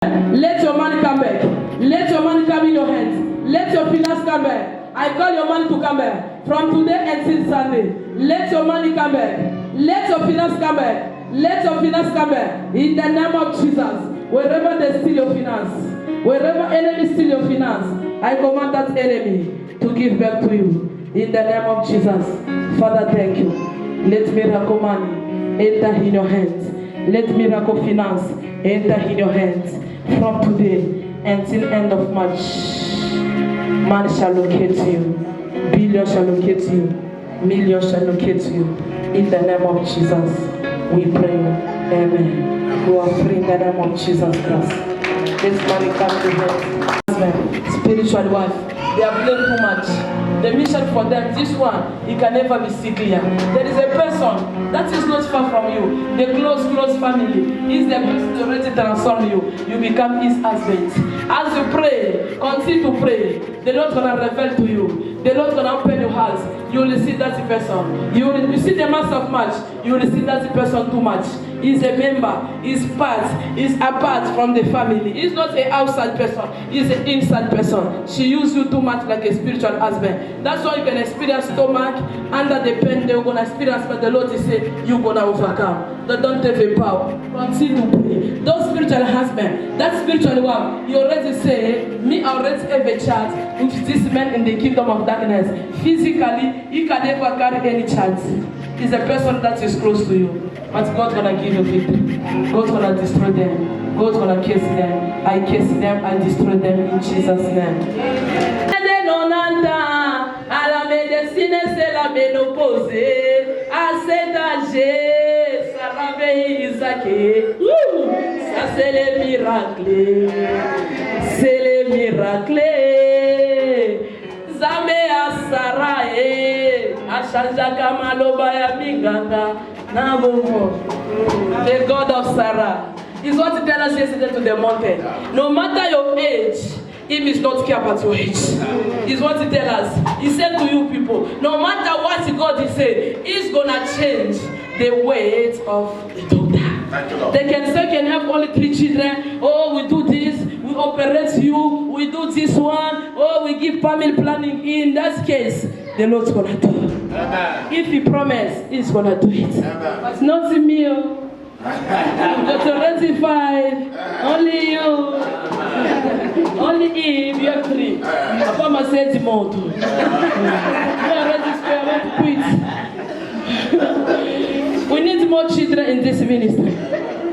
Let your money come back. Let your money come in your hands. Let your finance come back. I call your money to come back. From today until Sunday. Let your money come back. Let your finance come back. Let your finance come back. In the name of Jesus. Wherever they steal your finance, wherever enemy steal your finance, I command that enemy to give back to you. In the name of Jesus. Father, thank you. Let miracle money enter in your hands. Let miracle finance enter in your hands. From today until end of March, man shall locate you, billion shall locate you, million shall locate you. In the name of Jesus, we pray. Amen. We are free in the name of Jesus Christ. This money come to them. Spiritual wife, they have learned too much. The mission for them, this one, it can never be see clear. There is a person that is not far from you. The close family is the person to already transform you. You become his husband. As you pray, continue to pray. The Lord gonna reveal to you. The Lord gonna open your house. You will see that person. You see the mass of much. You will see that person too much. He's a member. He's apart from the family. He's not an outside person. He's an inside person. She uses you too much like a spiritual husband. That's why you can experience stomach under the pain. You're gonna experience, but the Lord is saying you're gonna overcome. Don't have a power. Continue to pray. Those spiritual husband, that spiritual one, you already say, me already have a child with this man in the kingdom of darkness. Physically, he can never carry any chance. He's a person that is close to you. But God's gonna give you victory. God's gonna destroy them. God's gonna kiss them. I kiss them, I destroy them in Jesus' name. À la médecine, c'est la ménopause. À cet âge, ça réveille Isaac. Ça, c'est les miracles. C'est les miracles. Zame a Sarae. A Shajaka Maloba ya Minganga. The God of Sarah is what he tells us yesterday to the mountain. No matter your age, Him is not care about your age. Is what he tells us. He said to you people, no matter what God is saying, He's gonna change the weight of the doctor. They can say, can have only 3 children. Oh, we do this, we operate you, we do this one. Oh, we give family planning. In that case, the Lord's gonna do. Amen. If He promised, He's gonna do it. Amen. But not me. Just already 5. Only you. Only Him. You have 3. Papa must say the mouth. You already square. Quit. We need more children in this ministry.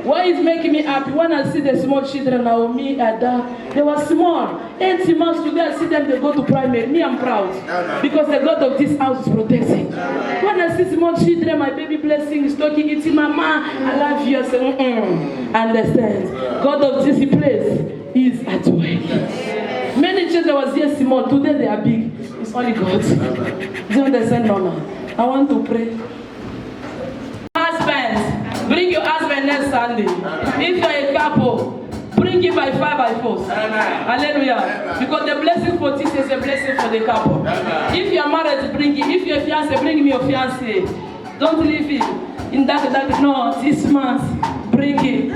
Why is making me happy? When I see the small children, Naomi, Ada, they were small. 18 months today, I see them, they go to primary. Me, I'm proud. Because the God of this house is protecting. When I see small children, my baby blessing is talking, eating, Mama, I love you. I say, understand. God of this place is at work. Many children was here small. Today they are big. It's only God. Do you understand, Mama? I want to pray. Bring your husband next Sunday. If you're a couple, bring it by 5 by force. Hallelujah. Amen. Because the blessing for this is a blessing for the couple. Amen. If you're married, bring it. If you're a fiancé, bring me your fiancé. Don't leave it in that. No, this month, bring it.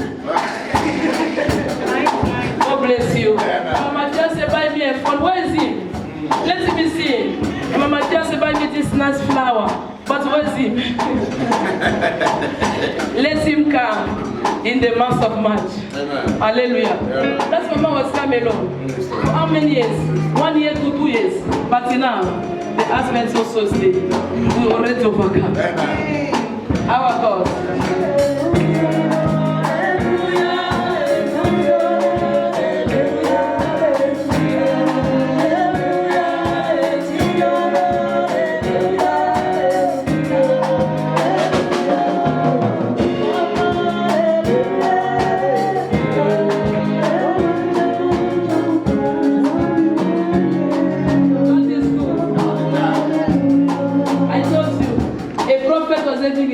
God bless you. Mama fiancé, buy me a phone. Where is he? Let me see. Mama fiancé, buy me this nice flower. But where's him? Let him come in the month of March. Amen. Hallelujah. Amen. That's Mama was coming alone. For how many years? 1 year to 2 years. But now, the husband also stay. We already overcome. Amen. Our God.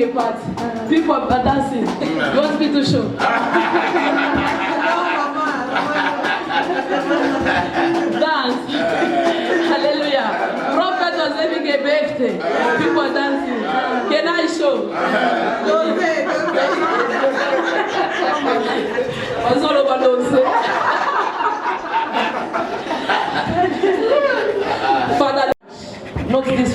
A part. People are dancing. You want me to show? Dance. Hallelujah. Prophet was having a birthday. People are dancing. Can I show? Don't say.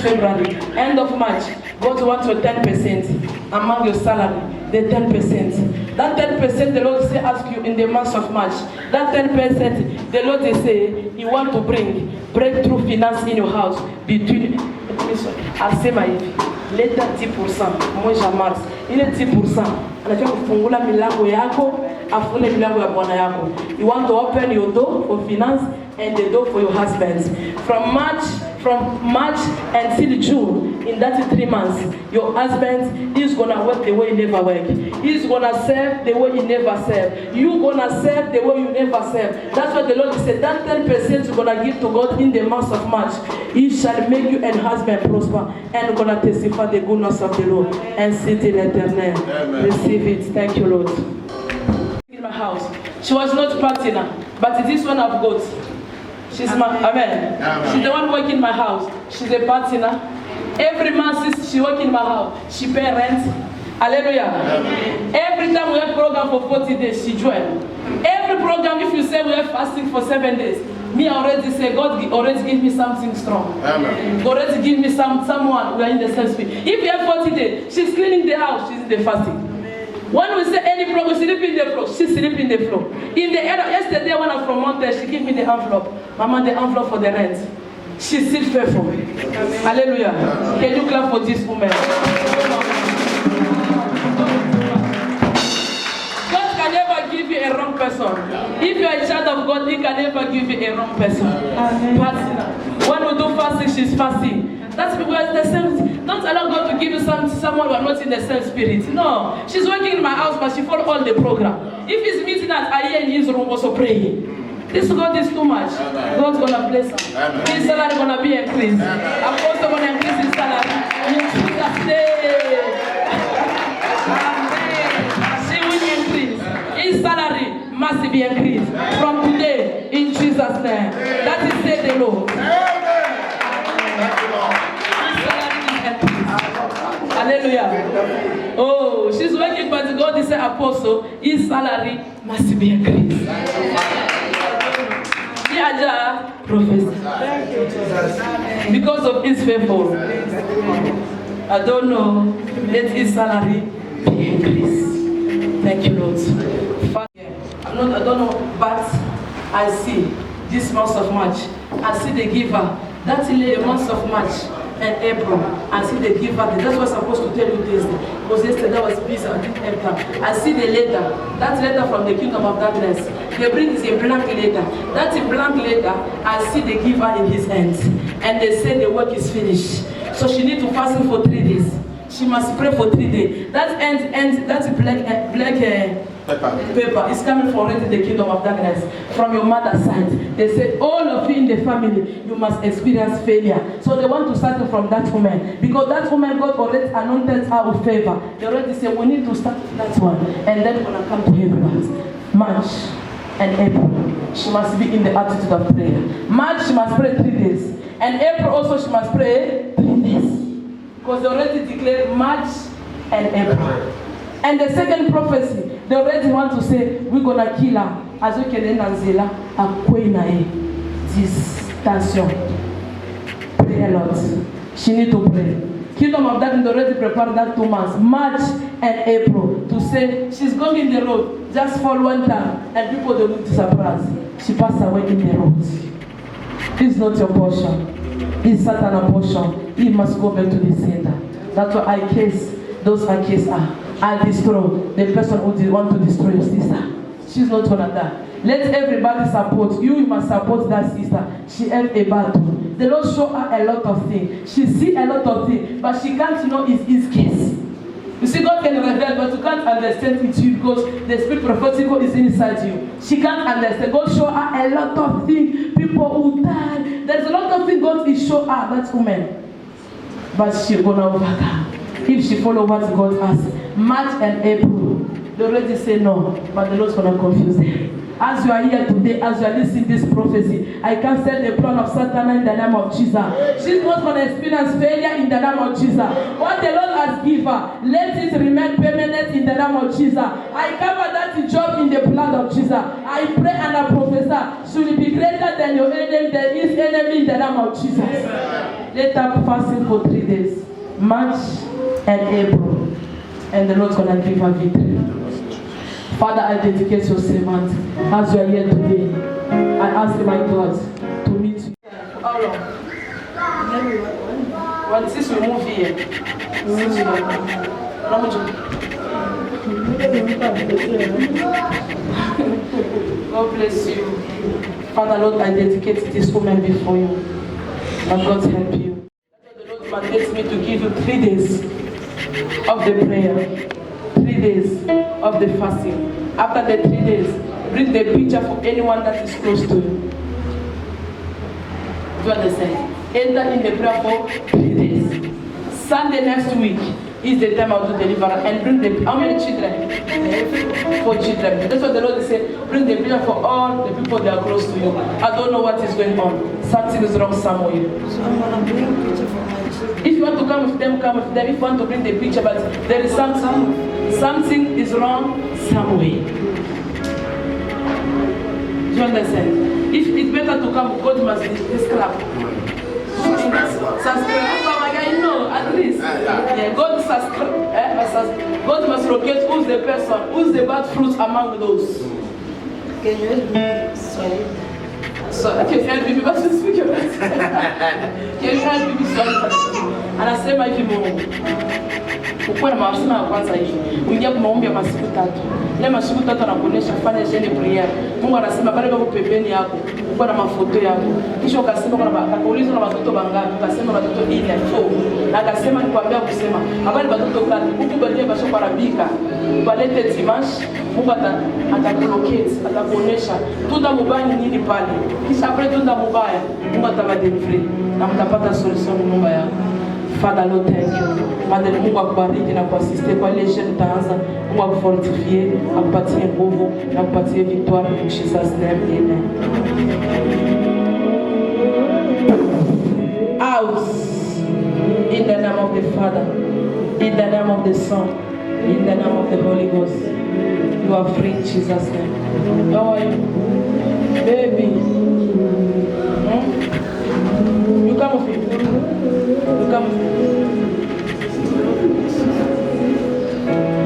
February, end of March, God wants your 10% among your salary, the 10%. That 10% the Lord say ask you in the month of March. That 10% the Lord they say He want to bring breakthrough finance in your house between asema hivi leta 10% mwezi wa Mars. Ile 10% anataka kufungula milango yako, afule milango ya bwana yako. You want to open your door for finance and the door for your husbands. From March until June, in that 3 months, your husband is gonna work the way he never work. He's gonna serve the way he never serve. You gonna serve the way you never serve. That's what the Lord said. That 10% you're gonna give to God in the month of March. He shall make you and husband prosper and gonna testify the goodness of the Lord and sit in eternal. Receive it. Thank you, Lord. In my house, she was not partner, but this one I've got. She's my amen. She's the one working in my house. She's a partner. Every month she work in my house. She pay rent. Hallelujah. Every time we have program for 40 days, she join. Every program, if you say we have fasting for 7 days, me already say God already give me something strong. Amen. Already give me someone. We are in the same spirit. If you have 40 days, she's cleaning the house. She's in the fasting. When we say any program, she sleep in the floor. She sleep in the floor. In the area, yesterday when I'm from Monte, she gave me the envelope. Mama, the envelope for the rent. She's still faithful. Hallelujah. Can you clap for this woman? God can never give you a wrong person. If you are a child of God, He can never give you a wrong person. When we do fasting, she's fasting. That's because the same. Don't allow God to give you someone who are not in the same spirit. No, she's working in my house, but she follows all the program. If he's meeting at Aye in his room, also praying. This God is too much. God's gonna bless him. His salary gonna be increased. Apostle gonna increase his salary. In Jesus' name. She will increase. His salary must be increased from today in Jesus' name. That is said the Lord. Hallelujah. Oh, she's working, but God is an apostle. His salary must be increased. Prophecy. Because of his favor. I don't know. Let his salary be increased. Thank you, Lord. I don't know, but I see this month of March. I see the giver. That's in the month of March and April. I see the giver. That's what I'm supposed to tell you this. Because yesterday I was busy. I didn't enter. I see the letter. That letter from the kingdom of darkness. They bring is a blank letter. That's a blank letter. I see the giver in his hands. And they say the work is finished. So she needs to fast for 3 days. She must pray for 3 days. That that's black paper is coming from already the kingdom of darkness from your mother's side. They say all of you in the family you must experience failure. So they want to start from that woman because that woman God already anointed her with favor. They already say we need to start with that one, and then when I come to heaven, March and April she must be in the attitude of prayer. March she must pray 3 days, and April also she must pray 3 days. Because they already declared March and April. And the second prophecy, they already want to say, we're going to kill her. As we can Nanzela, this tension. Pray a lot. She need to pray. Kingdom of Darkness already prepared that 2 months, March and April, to say she's going in the road, just fall one time, and people don't look surprised. She passed away in the road. It's not your portion. It's Satan's portion. He must go back to the center. That's why I case, those I case are. I destroy the person who want to destroy your sister. She's not gonna die. Let everybody support. You must support that sister. She has a battle. The Lord show her a lot of things. She see a lot of things, but she can't know it's his case. You see, God can reveal, but you can't understand it because the spirit prophetical is inside you. She can't understand. God show her a lot of things. People who die. There's a lot of things God is show her, that woman. But she's gonna overcome. If she follow what God asks. March and April, they already say no, but the Lord's gonna confuse them. As you are here today, as you are listening to this prophecy, I cancel the plan of Satan in the name of Jesus. She's not going to experience failure in the name of Jesus. What the Lord has given her, let it remain permanent in the name of Jesus. I cover that job in the blood of Jesus. I pray and I prophesy, she will be greater than your enemy, than his enemy in the name of Jesus. Let up fasting for 3 days, March and April, and the Lord's gonna give her victory. Father, I dedicate your servant as you are here today. I ask my God to meet you. How long? Well, since we move here, God bless you. Father, Lord, I dedicate this woman before you. And God help you. The Lord mandates me to give you 3 days of the prayer, 3 days of the fasting. After the 3 days, bring the picture for anyone that is close to you. Do you understand? Enter in the prayer for 3 days. Sunday next week is the time I'll do deliverance and bring the how many children? 4 children. That's what the Lord is saying. Bring the picture for all the people that are close to you. I don't know what is going on. Something is wrong somewhere. So I'm gonna bring a picture for my children. If you want to come with them, come with them. If you want to bring the picture, but there is something is wrong somewhere. Do you understand? If it's better to come, God must disclap. Subscribe, no, at least. Yeah, God must locate who's the person, who's the bad fruit among those. Can you help me? Sorry. So I can help you because you speak your words. Can you help me? Anasema hivi Mungu. Ukuwe na mawasiliano ya kwanza hivi. Uingia kwa maombi ya masiku 3. Ile masiku 3 anakuonesha fanya jeune prière. Mungu anasema pale kwa pembeni yako, uko na mafoto yako. Kisha ukasema kuna akaulizwa na watoto wangapi? Ukasema watoto 4. Na akasema nikwambia kusema, habari watoto 3. Huku baadaye basho parabika. Balete dimanche, Mungu atakulocate, atakuonesha tunda mubaya nini pale. Kisha après tunda mubaya, Mungu atawadeliver na mtapata solution nyumba yako. Father, Lord, thank you. Father, Mungu akubariki na kuasiste kwa ile jeune utaanza. Mungu akufortifie, akupatie nguvu na akupatie victoire in Jesus name. Amen. Out in the name of the Father, in the name of the Son, in the name of the Holy Ghost. You are free in Jesus name. How are you? Baby. You come with me. You come with me.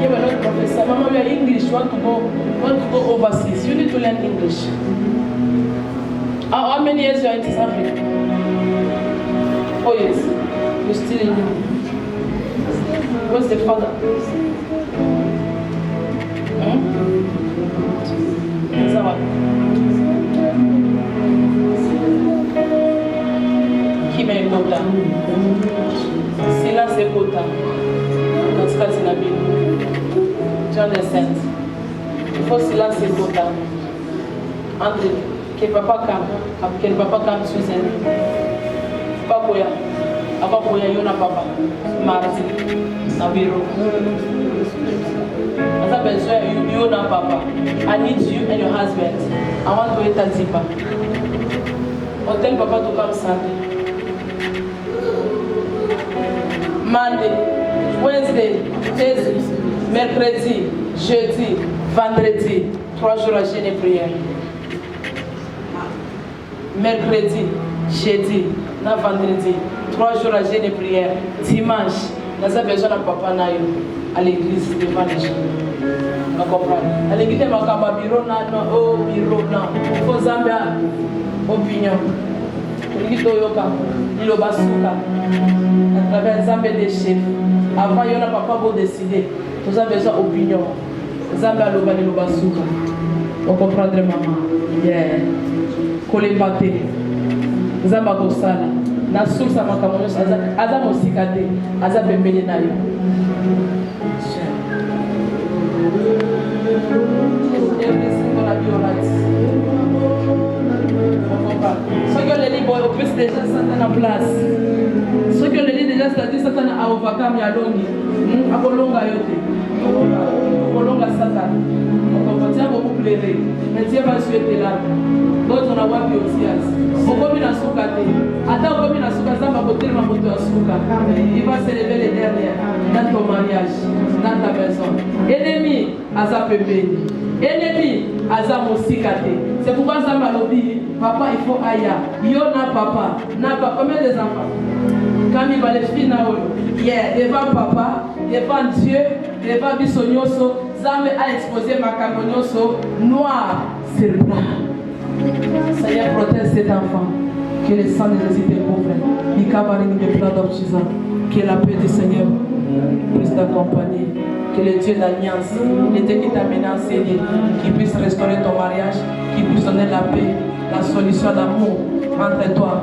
You are not professor. Mama, we are English. You want to go overseas. You need to learn English. How many years you are in South Africa? 4 years. You're still in. What's the father? Kimekota. Silence ekota. Katikati na Biblia. Do you understand? Before silence ekota. Andre, que papa come Susan. Papoya. Abapoya yona papa. Marti. Na biro. As I besoin you na papa. I need you and your husband. I want to eat a zipper. Or tell papa to come Sunday. Monday, Wednesday, Thursday, mercredi, jeudi, vendredi, 3 jours à jeûne et prière. Mercredi, jeudi, na vendredi, 3 jours à jeûne et prière. Dimanche, nous avons besoin de papa nayo à l'église devant les gens. Vous comprenez? À l'église, il y a un bureau, il faut Zambia, opinion. Il y a basuka. À travers Zambia des chefs. Avant, il y a papa pour décider. Vous avez besoin d'opinion. Zambia lobani lobasuka. Vous comprendrez maman. Yeah. Kolebate. Zamba kosala. Na source makamonos aza mosikate. Aza pembele na yo. Everything gonna be alright. Ceux qui ont les livres, on peut déjà Satan en place. Ceux qui ont les livres déjà, c'est-à-dire Satan a overcome Yalongi. Akolonga yote. Akolonga Satan. On va beaucoup pleurer. Mais Dieu va souhaiter là. God gonna wipe your tears. Okomi na suka te. Ata okomi na suka zamba kotel ma moto ya suka. Il va se lever les derniers dans ton mariage, dans ta maison. Ennemi aza pembeni. Ennemi aza mosikate. C'est pourquoi zamba lobi papa il faut aya. Yo na papa, combien des enfants? Quand il va les filles na olo. Yeah, devant papa, devant Dieu, devant bisonyoso, zamba a exposé ma camonyoso noir sur blanc. Seigneur, protège cet enfant. Que le sang de Jésus te couvre. Il cavaline de blood of Jesus. Que la paix du Seigneur puisse t'accompagner. Que le Dieu d'alliance, le Dieu qui t'a mené à enseigner, qui puisse restaurer ton mariage, qui puisse donner la paix, la solution d'amour entre toi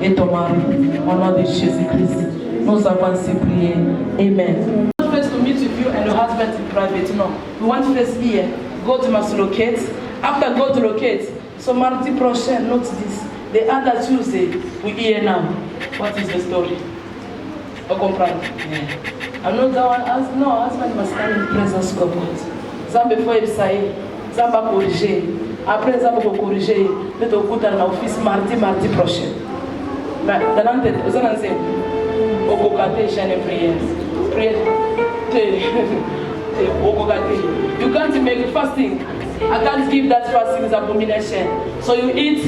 et ton mari. Au nom de Jésus-Christ, nous avons ainsi prié. Amen. We want first to meet with you and your husband in private. No, we want first here. God must locate. After God locate, so mardi prochain, note this. The other Tuesday, we hear now. What is the story? You comprend? I'm not the one. No, husband must stand in the presence of God. Zamba before il s'aille, Zamba corriger. Après Zamba corriger, peut au coup dans l'office mardi prochain. Mais dans l'antenne, vous allez au Kokate, chaîne prière. You can't make fasting. I can't give that fasting is abomination. So you eat,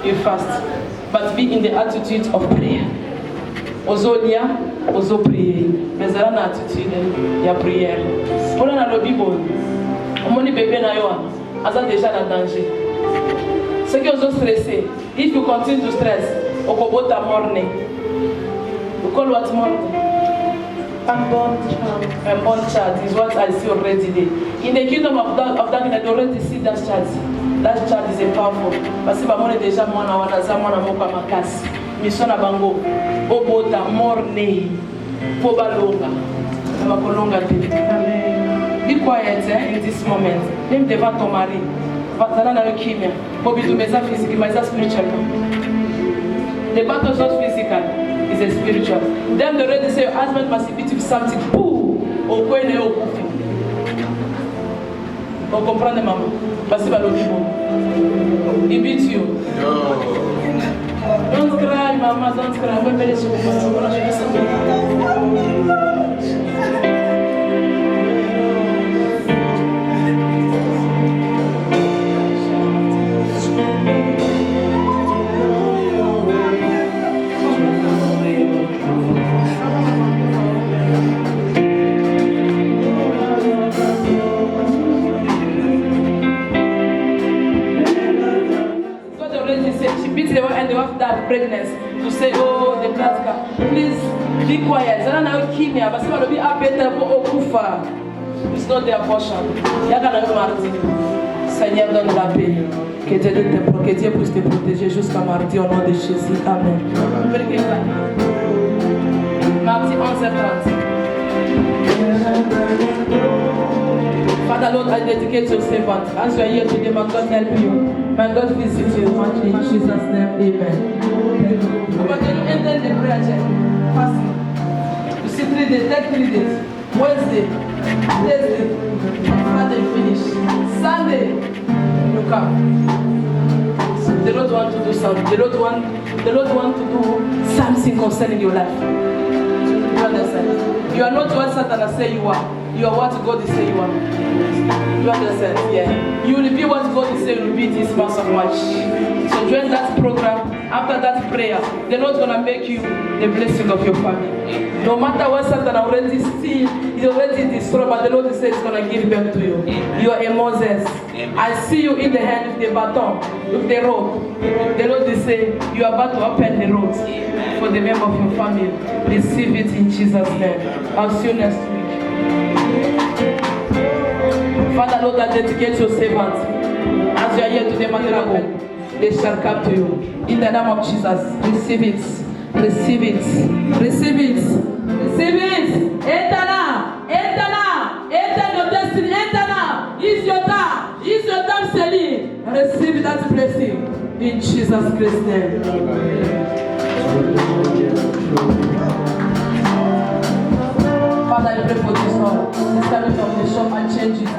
you fast, but be in the attitude of prayer. Ozo lia, ozo prier. Mais là na attitude ya prière. Pour na lo Bible, omoni bébé na yo, aza déjà dans danger. Ceux qui sont stressés, if you continue to stress, okobota morning. You call what morning? A born child is what I see already there. In the kingdom of darkness, I already see that child. That child is a powerful. Parce que bamone déjà mwana wanaza mwana moka makasi. Mission na bango. Obota morne. Pobalonga. Makolonga te. Be quiet in this moment. Même devant ton mari. Vatana na kimia. Bobi du meza physique, mais spiritual. The battle is not physical. Is a spiritual. Then the ready say your husband must beat you something. Pooh! Ou quoi ne au kufi. Vous comprenez maman? Parce que le Bible. He beat you. Don't cry, mama. Don't cry. I'm very pregnancy to say, oh, the plastic. Please be quiet. It's not their portion. Seigneur, donne la paix. Que Dieu puisse te protéger jusqu'à mardi au nom de Jésus. Amen. Mardi 11h30. Father Lord, I dedicate your servant. As you are here today, may God help you. May God visit you much in Jesus' name. Amen. But can you enter the prayer chair? Fasting. You see 3 days, take 3 days. Wednesday, Thursday, Friday you finish. Sunday, you come. So the Lord want to do something. The Lord want to do something concerning your life. You understand? You are not what Satan say you are. You are what God is saying you are. You understand? Yeah. You will be what God is saying you will be this month of March. So during that program, after that prayer, the Lord is going to make you the blessing of your family. No matter what Satan already steal, he already destroyed, but the Lord says he's going to give back to you. You are a Moses. I see you in the hand with the baton, with the rope. The Lord is saying you are about to open the road for the member of your family. Receive it in Jesus' name. I'll see you next week. Father, Lord, I dedicate your servants. As you are here today, Mandela, they shall come to you. In the name of Jesus, receive it. Receive it. Receive it. Receive it. Enter now. Enter now. Enter your destiny. Enter now. It's your time. It's your time, Celine. Receive that blessing. In Jesus Christ's name. Father, I pray for this one. It's coming from the shop and change it.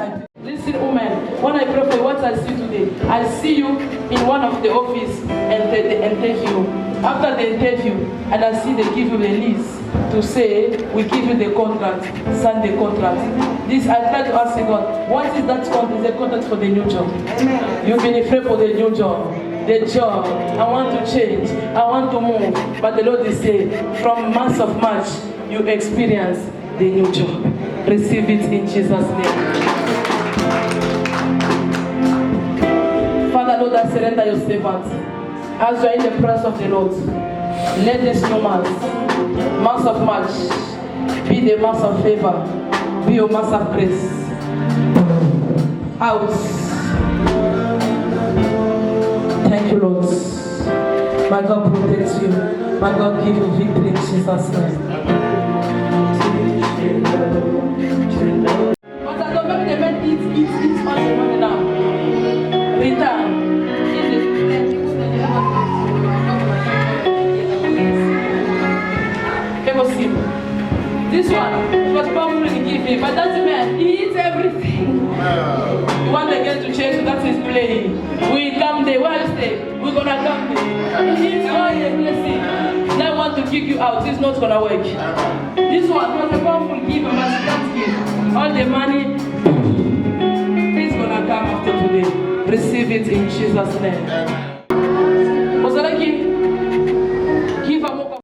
Listen. seen women. When I pray for you, what I see today, I see you in one of the office and the interview. After the interview, and I see they give you the list to say, we give you the contract, sign the contract. This, I try to ask God, what is that contract? Is a contract for the new job. Amen. You've been afraid for the new job. The job, I want to change, I want to move. But the Lord is saying, from month of March, you experience the new job. Receive it in Jesus' name. Father, Lord, I surrender your servants. As you are in the presence of the Lord, let this new month of March, be the month of favor, be your month of grace. Out. Thank you, Lord. My God protects you. My God give you victory in Jesus' name. But I don't know the men eat all the money now. Return. This one was probably given, but that man, he eats everything. You want the girl to change, so that is playing. We come there, where you stay? We're gonna come there. He eats all the blessing. Now I want to kick you out, it's not gonna work. This one was a powerful giver, but she can't give. All the money, it's gonna come after today. Receive it in Jesus' name. Was that like